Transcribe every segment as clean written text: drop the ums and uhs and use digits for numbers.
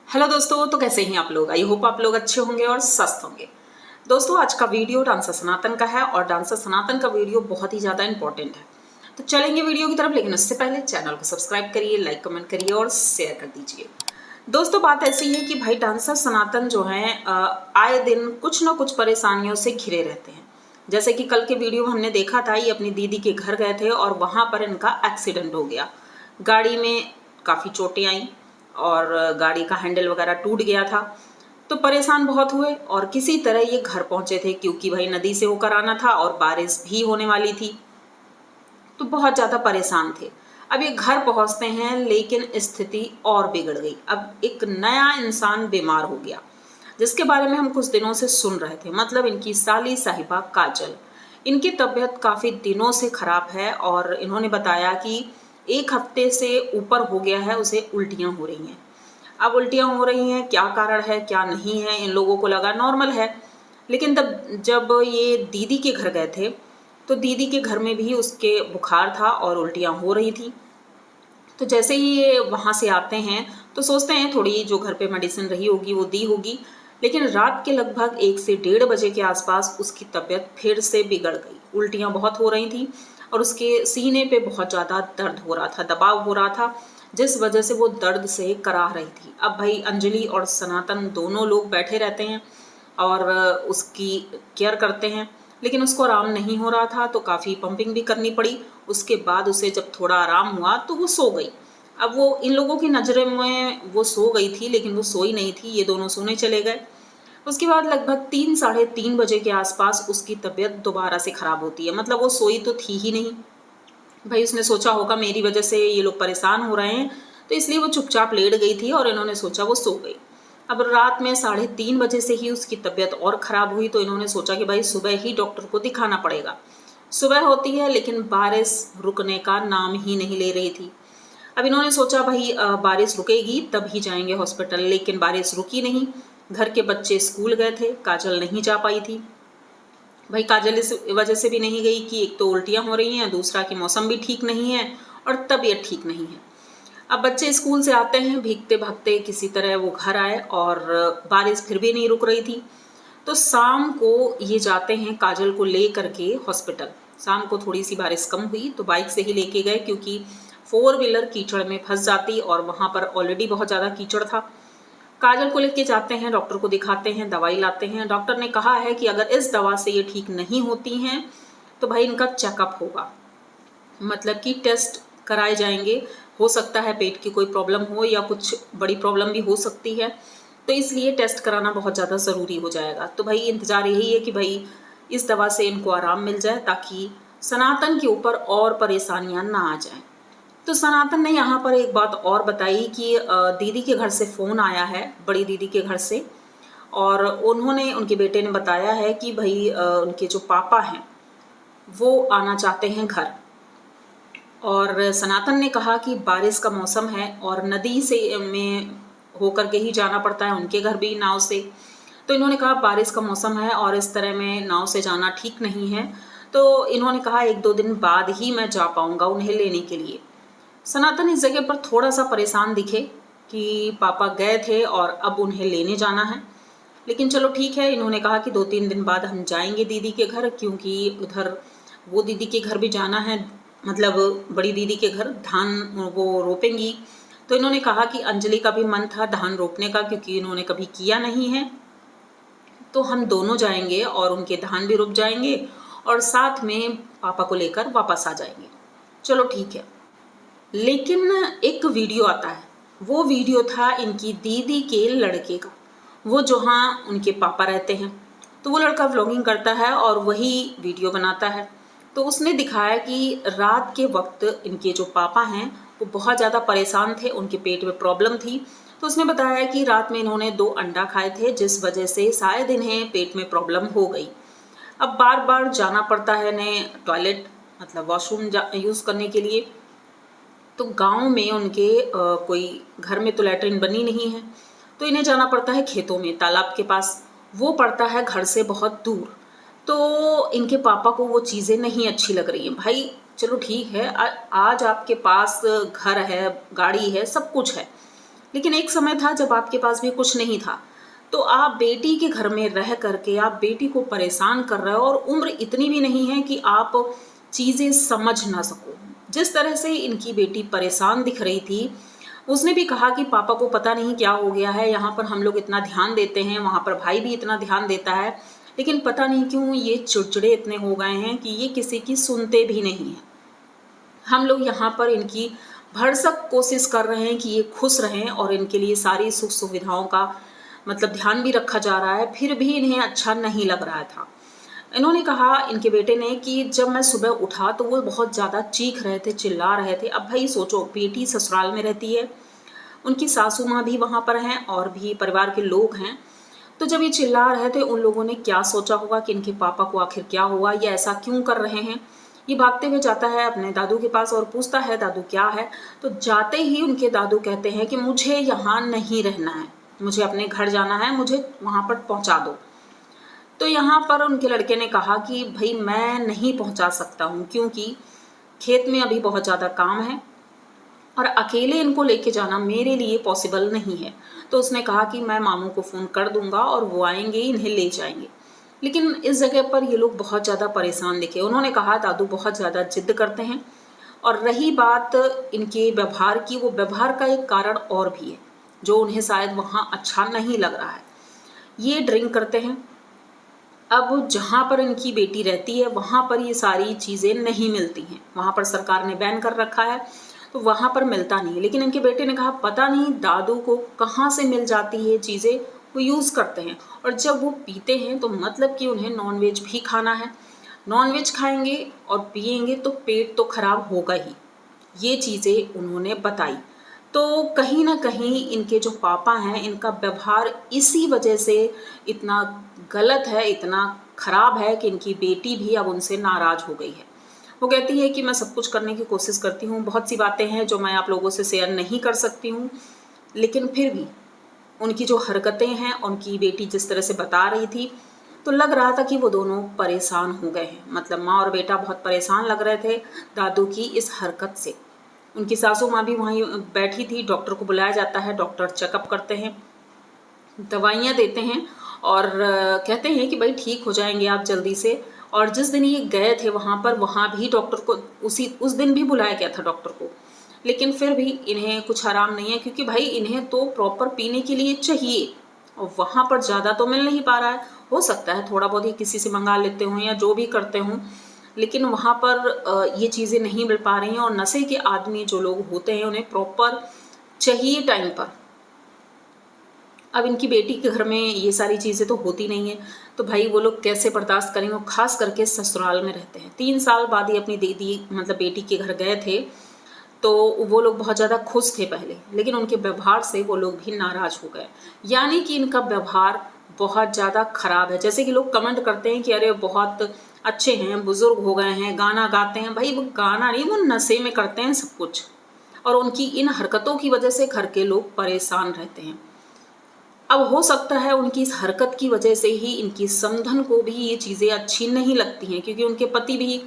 Hello दोस्तों, तो कैसे हैं आप लोग। आई होप आप लोग अच्छे होंगे और स्वस्थ होंगे। दोस्तों, आज का वीडियो डांसर सनातन का है और डांसर सनातन का वीडियो बहुत ही ज़्यादा इंपॉर्टेंट है। तो चलेंगे वीडियो की तरफ, लेकिन उससे पहले चैनल को सब्सक्राइब करिए, लाइक कमेंट करिए और शेयर कर दीजिए। दोस्तों, बात ऐसी है कि भाई डांसर सनातन जो हैं आए दिन कुछ ना कुछ परेशानियों से घिरे रहते हैं। जैसे कि कल के वीडियो में हमने देखा था, ये अपनी दीदी के घर गए थे और वहाँ पर इनका एक्सीडेंट हो गया। गाड़ी में काफ़ी चोटें आई और गाड़ी का हैंडल वगैरह टूट गया था। तो परेशान बहुत हुए और किसी तरह ये घर पहुंचे थे, क्योंकि भाई नदी से होकर आना था और बारिश भी होने वाली थी, तो बहुत ज़्यादा परेशान थे। अब ये घर पहुंचते हैं, लेकिन स्थिति और बिगड़ गई। अब एक नया इंसान बीमार हो गया, जिसके बारे में हम कुछ दिनों से सुन रहे थे। मतलब इनकी साली साहिबा काजल, इनकी तबीयत काफ़ी दिनों से खराब है और इन्होंने बताया कि 1 हफ्ते से ऊपर हो गया है, उसे उल्टियाँ हो रही हैं। अब उल्टियाँ हो रही हैं, क्या कारण है क्या नहीं है, इन लोगों को लगा नॉर्मल है। लेकिन तब जब ये दीदी के घर गए थे, तो दीदी के घर में भी उसके बुखार था और उल्टियाँ हो रही थी। तो जैसे ही ये वहाँ से आते हैं, तो सोचते हैं थोड़ी जो घर पे मेडिसिन रही होगी वो दी होगी। लेकिन रात के लगभग 1 से 1:30 बजे के आसपास उसकी तबीयत फिर से बिगड़ गई। उल्टियाँ बहुत हो रही थी और उसके सीने पे बहुत ज़्यादा दर्द हो रहा था, दबाव हो रहा था, जिस वजह से वो दर्द से कराह रही थी। अब भाई अंजलि और सनातन दोनों लोग बैठे रहते हैं और उसकी केयर करते हैं, लेकिन उसको आराम नहीं हो रहा था, तो काफ़ी पंपिंग भी करनी पड़ी। उसके बाद उसे जब थोड़ा आराम हुआ तो वो सो गई। अब वो इन लोगों की नज़र में वो सो गई थी, लेकिन वो सोई नहीं थी, ये दोनों सोने चले गए। उसके बाद लगभग 3 साढ़े 3 बजे के आसपास उसकी तबीयत दोबारा से ख़राब होती है। मतलब वो सोई तो थी ही नहीं। भाई उसने सोचा होगा मेरी वजह से ये लोग परेशान हो रहे हैं, तो इसलिए वो चुपचाप लेट गई थी और इन्होंने सोचा वो सो गई। अब रात में 3:30 बजे से ही उसकी तबीयत और ख़राब हुई, तो इन्होंने सोचा कि भाई सुबह ही डॉक्टर को दिखाना पड़ेगा। सुबह होती है, लेकिन बारिश रुकने का नाम ही नहीं ले रही थी। अब इन्होंने सोचा भाई बारिश रुकेगी तब ही जाएंगे हॉस्पिटल, लेकिन बारिश रुकी नहीं। घर के बच्चे स्कूल गए थे, काजल नहीं जा पाई थी। भाई काजल इस वजह से भी नहीं गई कि एक तो उल्टियाँ हो रही हैं, दूसरा कि मौसम भी ठीक नहीं है और तबीयत ठीक नहीं है। अब बच्चे स्कूल से आते हैं भीगते भागते, किसी तरह वो घर आए और बारिश फिर भी नहीं रुक रही थी। तो शाम को ये जाते हैं काजल को ले करके हॉस्पिटल। शाम को थोड़ी सी बारिश कम हुई तो बाइक से ही लेके गए, क्योंकि 4 व्हीलर कीचड़ में फंस जाती और वहाँ पर ऑलरेडी बहुत ज़्यादा कीचड़ था। काजल को लेके जाते हैं, डॉक्टर को दिखाते हैं, दवाई लाते हैं। डॉक्टर ने कहा है कि अगर इस दवा से ये ठीक नहीं होती हैं, तो भाई इनका चेकअप होगा, मतलब कि टेस्ट कराए जाएंगे। हो सकता है पेट की कोई प्रॉब्लम हो या कुछ बड़ी प्रॉब्लम भी हो सकती है, तो इसलिए टेस्ट कराना बहुत ज़्यादा ज़रूरी हो जाएगा। तो भाई इंतज़ार यही है कि भाई इस दवा से इनको आराम मिल जाए, ताकि सनातन के ऊपर और परेशानियां ना आ जाएं। तो सनातन ने यहाँ पर एक बात और बताई कि दीदी के घर से फ़ोन आया है, बड़ी दीदी के घर से, और उन्होंने उनके बेटे ने बताया है कि भाई उनके जो पापा हैं वो आना चाहते हैं घर। और सनातन ने कहा कि बारिश का मौसम है और नदी से में होकर के ही जाना पड़ता है उनके घर भी नाव से। तो इन्होंने कहा बारिश का मौसम है और इस तरह में नाव से जाना ठीक नहीं है। तो इन्होंने कहा 1-2 दिन बाद ही मैं जा पाऊँगा उन्हें लेने के लिए। सनातन इस जगह पर थोड़ा सा परेशान दिखे कि पापा गए थे और अब उन्हें लेने जाना है। लेकिन चलो ठीक है, इन्होंने कहा कि 2-3 दिन बाद हम जाएंगे दीदी के घर, क्योंकि उधर वो दीदी के घर भी जाना है। मतलब बड़ी दीदी के घर धान वो रोपेंगी। तो इन्होंने कहा कि अंजलि का भी मन था धान रोपने का, क्योंकि इन्होंने कभी किया नहीं है। तो हम दोनों जाएंगे और उनके धान भी रुक जाएंगे और साथ में पापा को लेकर वापस आ जाएंगे। चलो ठीक है। लेकिन एक वीडियो आता है, वो वीडियो था इनकी दीदी के लड़के का, वो जहाँ उनके पापा रहते हैं। तो वो लड़का व्लॉगिंग करता है और वही वीडियो बनाता है। तो उसने दिखाया कि रात के वक्त इनके जो पापा हैं वो बहुत ज़्यादा परेशान थे, उनके पेट में प्रॉब्लम थी। तो उसने बताया कि रात में इन्होंने 2 अंडा खाए थे, जिस वजह से शायद इन्हें पेट में प्रॉब्लम हो गई। अब बार बार जाना पड़ता है इन्हें टॉयलेट, मतलब वॉशरूम यूज़ करने के लिए। तो गांव में उनके कोई घर में तो लैट्रिन बनी नहीं है, तो इन्हें जाना पड़ता है खेतों में, तालाब के पास। वो पड़ता है घर से बहुत दूर। तो इनके पापा को वो चीज़ें नहीं अच्छी लग रही हैं। भाई चलो ठीक है, आज आपके पास घर है, गाड़ी है, सब कुछ है, लेकिन एक समय था जब आपके पास भी कुछ नहीं था, तो आप बेटी के घर में रह करके आप बेटी को परेशान कर रहे हो, और उम्र इतनी भी नहीं है कि आप चीज़ें समझ ना सको। जिस तरह से इनकी बेटी परेशान दिख रही थी, उसने भी कहा कि पापा को पता नहीं क्या हो गया है, यहाँ पर हम लोग इतना ध्यान देते हैं, वहाँ पर भाई भी इतना ध्यान देता है, लेकिन पता नहीं क्यों ये चिड़चिड़े इतने हो गए हैं कि ये किसी की सुनते भी नहीं हैं। हम लोग यहाँ पर इनकी भरसक कोशिश कर रहे हैं कि ये खुश रहें, और इनके लिए सारी सुख सुविधाओं का मतलब ध्यान भी रखा जा रहा है, फिर भी इन्हें अच्छा नहीं लग रहा था। इन्होंने कहा, इनके बेटे ने, कि जब मैं सुबह उठा तो वो बहुत ज़्यादा चीख रहे थे, चिल्ला रहे थे। अब भाई सोचो, बेटी ससुराल में रहती है, उनकी सासू माँ भी वहाँ पर हैं और भी परिवार के लोग हैं, तो जब ये चिल्ला रहे थे, उन लोगों ने क्या सोचा होगा कि इनके पापा को आखिर क्या हुआ, ये ऐसा क्यों कर रहे हैं। ये भागते हुए जाता है अपने दादू के पास और पूछता है, दादू क्या है। तो जाते ही उनके दादू कहते हैं कि मुझे यहाँ नहीं रहना है, मुझे अपने घर जाना है, मुझे वहाँ पर पहुँचा दो। तो यहाँ पर उनके लड़के ने कहा कि भाई मैं नहीं पहुँचा सकता हूँ, क्योंकि खेत में अभी बहुत ज़्यादा काम है और अकेले इनको लेके जाना मेरे लिए पॉसिबल नहीं है। तो उसने कहा कि मैं मामू को फ़ोन कर दूंगा और वो आएंगे, इन्हें ले जाएंगे। लेकिन इस जगह पर ये लोग बहुत ज़्यादा परेशान दिखे। उन्होंने कहा, दादू बहुत ज़्यादा जिद करते हैं, और रही बात इनके व्यवहार की, वो व्यवहार का एक कारण और भी है जो उन्हें शायद वहाँ अच्छा नहीं लग रहा है। ये ड्रिंक करते हैं। अब जहाँ पर इनकी बेटी रहती है वहाँ पर ये सारी चीज़ें नहीं मिलती हैं, वहाँ पर सरकार ने बैन कर रखा है, तो वहाँ पर मिलता नहीं है। लेकिन इनके बेटे ने कहा, पता नहीं दादू को कहाँ से मिल जाती है चीज़ें, वो यूज़ करते हैं, और जब वो पीते हैं तो मतलब कि उन्हें नॉनवेज भी खाना है, नॉनवेज खाएंगे और पिएंगे तो पेट तो खराब होगा ही। ये चीज़ें उन्होंने बताई। तो कहीं ना कहीं इनके जो पापा हैं, इनका व्यवहार इसी वजह से इतना गलत है, इतना ख़राब है कि इनकी बेटी भी अब उनसे नाराज़ हो गई है। वो कहती है कि मैं सब कुछ करने की कोशिश करती हूँ, बहुत सी बातें हैं जो मैं आप लोगों से शेयर नहीं कर सकती हूँ, लेकिन फिर भी उनकी जो हरकतें हैं, उनकी बेटी जिस तरह से बता रही थी, तो लग रहा था कि वो दोनों परेशान हो गए हैं। मतलब माँ और बेटा बहुत परेशान लग रहे थे दादू की इस हरकत से। उनकी सासू माँ भी वहीं बैठी थी। डॉक्टर को बुलाया जाता है, डॉक्टर चेकअप करते हैं, दवाइयाँ देते हैं और कहते हैं कि भाई ठीक हो जाएंगे आप जल्दी से। और जिस दिन ये गए थे वहाँ पर, वहाँ भी डॉक्टर को उस दिन भी बुलाया गया था डॉक्टर को, लेकिन फिर भी इन्हें कुछ आराम नहीं है, क्योंकि भाई इन्हें तो प्रॉपर पीने के लिए चाहिए और वहाँ पर ज़्यादा तो मिल नहीं पा रहा है। हो सकता है थोड़ा बहुत ही किसी से मंगा लेते हों या जो भी करते हों, लेकिन वहाँ पर ये चीज़ें नहीं मिल पा रही हैं। और नशे के आदमी जो लोग होते हैं उन्हें प्रॉपर चाहिए टाइम पर। अब इनकी बेटी के घर में ये सारी चीज़ें तो होती नहीं है, तो भाई वो लोग कैसे बर्दाश्त करेंगे। और ख़ास करके ससुराल में रहते हैं, 3 साल बाद ही अपनी दीदी मतलब बेटी के घर गए थे, तो वो लोग बहुत ज़्यादा खुश थे पहले, लेकिन उनके व्यवहार से वो लोग भी नाराज़ हो गए। यानी कि इनका व्यवहार बहुत ज़्यादा ख़राब है। जैसे कि लोग कमेंट करते हैं कि अरे बहुत अच्छे हैं, बुज़ुर्ग हो गए हैं, गाना गाते हैं। भाई वो गाना नहीं, वो नशे में करते हैं सब कुछ, और उनकी इन हरकतों की वजह से घर के लोग परेशान रहते हैं। अब हो सकता है उनकी इस हरकत की वजह से ही इनकी समधन को भी ये चीज़ें अच्छी नहीं लगती हैं, क्योंकि उनके पति भी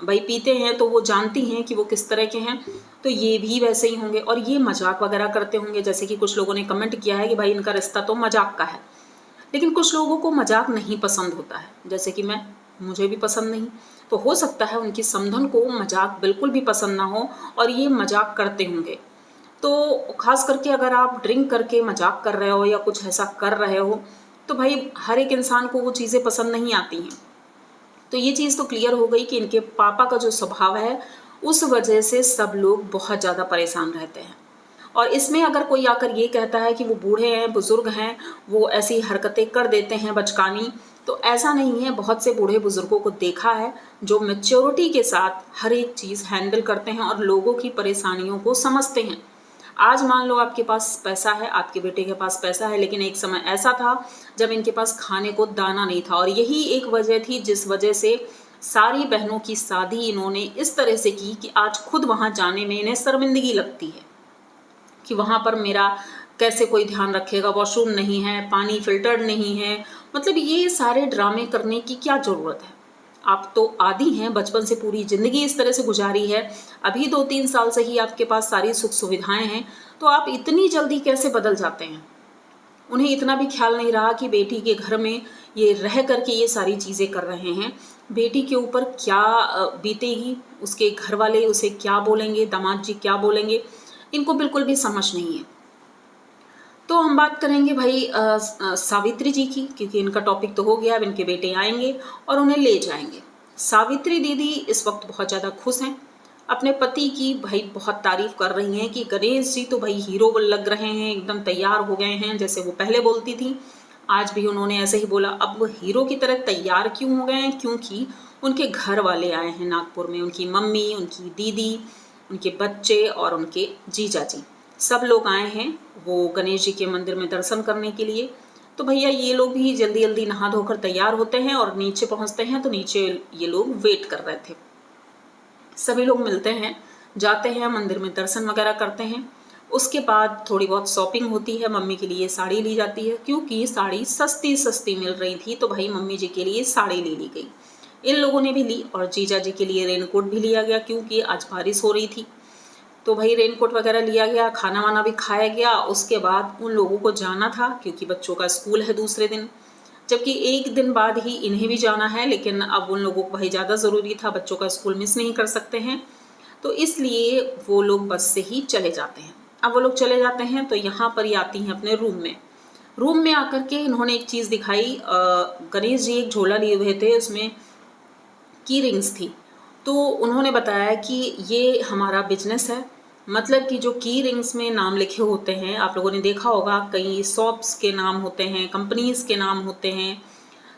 भाई पीते हैं, तो वो जानती हैं कि वो किस तरह के हैं, तो ये भी वैसे ही होंगे और ये मजाक वगैरह करते होंगे। जैसे कि कुछ लोगों ने कमेंट किया है कि भाई इनका रिश्ता तो मजाक का है, लेकिन कुछ लोगों को मजाक नहीं पसंद होता है, जैसे कि मुझे भी पसंद नहीं। तो हो सकता है उनकी समधन को मजाक बिल्कुल भी पसंद ना हो और ये मजाक करते होंगे। तो ख़ास करके अगर आप ड्रिंक करके मजाक कर रहे हो या कुछ ऐसा कर रहे हो, तो भाई हर एक इंसान को वो चीज़ें पसंद नहीं आती हैं। तो ये चीज़ तो क्लियर हो गई कि इनके पापा का जो स्वभाव है, उस वजह से सब लोग बहुत ज़्यादा परेशान रहते हैं। और इसमें अगर कोई आकर ये कहता है कि वो बूढ़े हैं, बुज़ुर्ग हैं, वो ऐसी हरकतें कर देते हैं बचकानी, तो ऐसा नहीं है। बहुत से बूढ़े बुज़ुर्गों को देखा है जो मैच्योरिटी के साथ हर एक चीज़ हैंडल करते हैं और लोगों की परेशानियों को समझते हैं। आज मान लो आपके पास पैसा है, आपके बेटे के पास पैसा है, लेकिन एक समय ऐसा था जब इनके पास खाने को दाना नहीं था, और यही एक वजह थी जिस वजह से सारी बहनों की शादी इन्होंने इस तरह से की कि आज खुद वहाँ जाने में इन्हें शर्मिंदगी लगती है कि वहाँ पर मेरा कैसे कोई ध्यान रखेगा, वॉशरूम नहीं है, पानी फिल्टर्ड नहीं है। मतलब ये सारे ड्रामे करने की क्या ज़रूरत है। आप तो आदी हैं, बचपन से पूरी ज़िंदगी इस तरह से गुजारी है, अभी 2-3 साल से ही आपके पास सारी सुख सुविधाएं हैं, तो आप इतनी जल्दी कैसे बदल जाते हैं? उन्हें इतना भी ख्याल नहीं रहा कि बेटी के घर में ये रह करके ये सारी चीज़ें कर रहे हैं, बेटी के ऊपर क्या बीतेगी, उसके घर वाले उसे क्या बोलेंगे, दामाद जी क्या बोलेंगे, इनको बिल्कुल भी समझ नहीं है। तो हम बात करेंगे भाई सावित्री जी की, क्योंकि इनका टॉपिक तो हो गया। अब इनके बेटे आएंगे और उन्हें ले जाएंगे। सावित्री दीदी इस वक्त बहुत ज़्यादा खुश हैं, अपने पति की भाई बहुत तारीफ कर रही हैं कि गणेश जी तो भाई हीरो लग रहे हैं, एकदम तैयार हो गए हैं, जैसे वो पहले बोलती थी आज भी उन्होंने ऐसे ही बोला। अब वो हीरो की तरह तैयार क्यों हो गए हैं? क्योंकि उनके घर वाले आए हैं नागपुर में, उनकी मम्मी, उनकी दीदी, उनके बच्चे और उनके जीजा जी, सब लोग आए हैं वो गणेश जी के मंदिर में दर्शन करने के लिए। तो भैया ये लोग भी जल्दी जल्दी नहा धोकर तैयार होते हैं और नीचे पहुंचते हैं, तो नीचे ये लोग वेट कर रहे थे। सभी लोग मिलते हैं, जाते हैं मंदिर में, दर्शन वगैरह करते हैं। उसके बाद थोड़ी बहुत शॉपिंग होती है, मम्मी के लिए साड़ी ली जाती है, क्योंकि साड़ी सस्ती सस्ती मिल रही थी, तो भाई मम्मी जी के लिए साड़ी ले ली गई। इन लोगों ने भी ली और जीजा जी के लिए रेनकोट भी लिया गया, क्योंकि आज बारिश हो रही थी। तो भाई रेनकोट वगैरह लिया गया, खाना वाना भी खाया गया। उसके बाद उन लोगों को जाना था, क्योंकि बच्चों का स्कूल है दूसरे दिन, जबकि एक दिन बाद ही इन्हें भी जाना है, लेकिन अब उन लोगों को भाई ज़्यादा ज़रूरी था, बच्चों का स्कूल मिस नहीं कर सकते हैं, तो इसलिए वो लोग बस से ही चले जाते हैं। अब वो लोग चले जाते हैं तो यहाँ पर ही आती हैं अपने रूम में आकर के इन्होंने एक चीज़ दिखाई। गणेश जी एक झोला लिए हुए थे, उसमें की रिंग्स थी। तो उन्होंने बताया कि ये हमारा बिजनेस है, मतलब कि जो की रिंग्स में नाम लिखे होते हैं, आप लोगों ने देखा होगा कई शॉप्स के नाम होते हैं, कंपनीज के नाम होते हैं,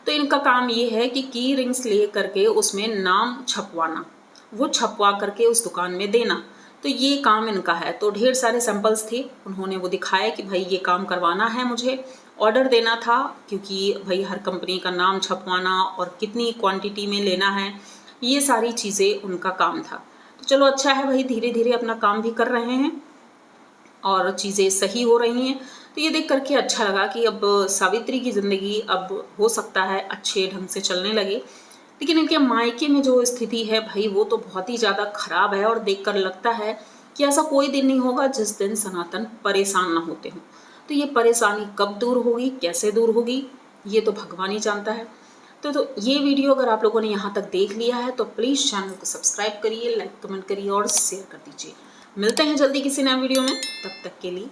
तो इनका काम ये है कि की रिंग्स ले करके उसमें नाम छपवाना, वो छपवा करके उस दुकान में देना, तो ये काम इनका है। तो ढेर सारे सैंपल्स थे, उन्होंने वो दिखाया कि भाई ये काम करवाना है, मुझे ऑर्डर देना था, क्योंकि भाई हर कंपनी का नाम छपवाना और कितनी क्वांटिटी में लेना है, ये सारी चीज़ें उनका काम था। तो चलो अच्छा है भाई, धीरे धीरे अपना काम भी कर रहे हैं और चीज़ें सही हो रही हैं। तो ये देख करके अच्छा लगा कि अब सावित्री की ज़िंदगी अब हो सकता है अच्छे ढंग से चलने लगे। लेकिन इनके मायके में जो स्थिति है भाई, वो तो बहुत ही ज़्यादा खराब है, और देखकर लगता है कि ऐसा कोई दिन नहीं होगा जिस दिन सनातन परेशान ना होते हों। तो ये परेशानी कब दूर होगी, कैसे दूर होगी, ये तो भगवान ही जानता है। तो ये वीडियो अगर आप लोगों ने यहाँ तक देख लिया है तो प्लीज़ चैनल को सब्सक्राइब करिए, लाइक कमेंट करिए और शेयर कर दीजिए। मिलते हैं जल्दी किसी नए वीडियो में, तब तक के लिए